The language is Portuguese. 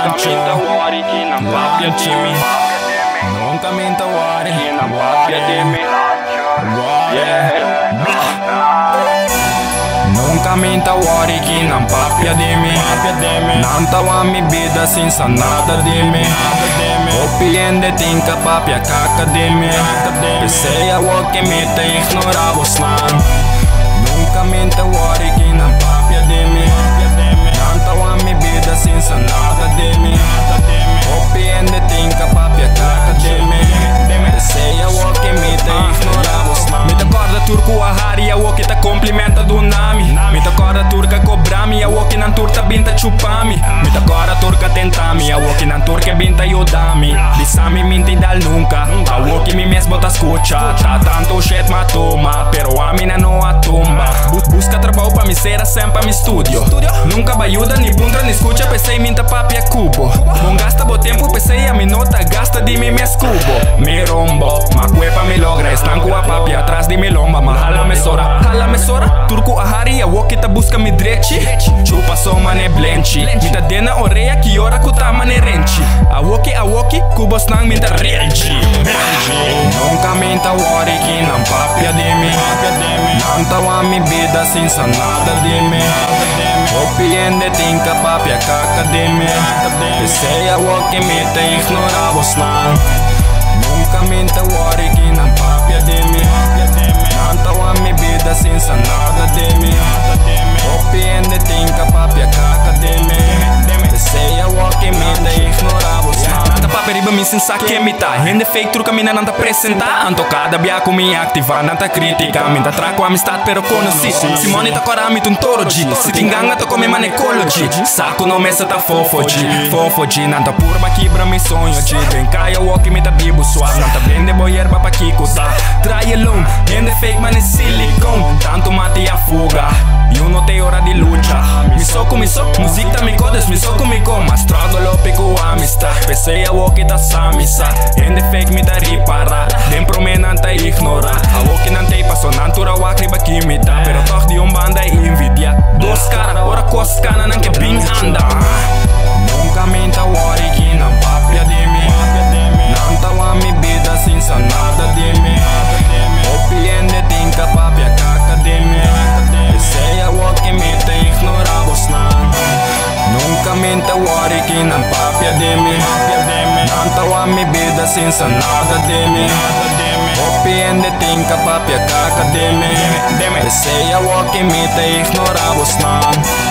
Nunca minta worry Nunca minta worry que não papia de mim. Não tava a minha vida sem nada de mim. Opiende tinka papia caca de mim. Pensei a o que me te ignorava os não. Nunca minta worry que não papia de mim. Não tava a minha vida sem nada de mim. Opiende tinka papia caca de mim. Pensei a o que me te ignorava os não. Me te acorda turco a hari a o que te complimenta do nami. Me te acorda turca cobrami a o que não turta binta chupami. Me te acorda turca tentami a o que não turca binta yodami. Disami minti dal nunca a o que me mes bota escucha. Tá tanto shit ma toma, pero a mina no a tumba. Busca trabalho pra me ser sempre a mi studio. Nunca bayuda ni bundra ni escucha, pensei minta papi a cubo. Bom gasta bo tempo, pensei a mi nota gasta de mi mes cubo. Me rombo, ma cuepa me logra, estanco a papi atrás de mi lomba. Ma hala me sora, turco a hari a o que ta busca mi drechi. Chupa so mane blenchi, minta dena oreia que ora kuta mane renchi. A woki, cubos nang minta relchi. Nunca minta worry que não papia de mim. Não tava a minha vida sem nada de mim. Opiende tinka papia caca de mim. Pensei a o que me te ignorava os não. Nunca minta worry que não papia de mim. Não tava a minha vida sem nada de mim. Opiende tinka papia caca de mim. Pensei a o que me te ignorava os não. Nanta paperiba me sensa que me tá. Rende fake truca mina nanta apresentar. Anto cada biaco me activa, nanta critica. Minta traco amistad pero conheci. Simone tá cora me um toro de. Se tinganga tô come manecology. Saco no mesa tá fofo de. Nanta purba quebra me sonho de. Vem caia o que me tá bibo suave. Nanta blende boierba pa kiko tá. Trai alone, rende fake man é silicone. Tanto mate a fuga. Eu não tenho hora de luta. Me soco, música tá me codes, me soco me com. Mas struggle pico amistad. Pensei a o que tá samisa. Rende fake me tá ripara. Dentro me não tá ignorar. A o que não tem passou natura o acriba que me tá. Pero toch de banda é invidia. Dos cara, ora cos cana não que bem anda. Nunca minta worry que não papia de mim. Não tava a minha vida sem nada de mim. Opiende tinka papia caca de mim. Pensei a o que me te ignorava os não. Nunca minta worry que não papia de mim. Não tava a minha vida sem nada de mim. Opiende tinka papia caca de mim. Pensei a o que me te ignorava os não.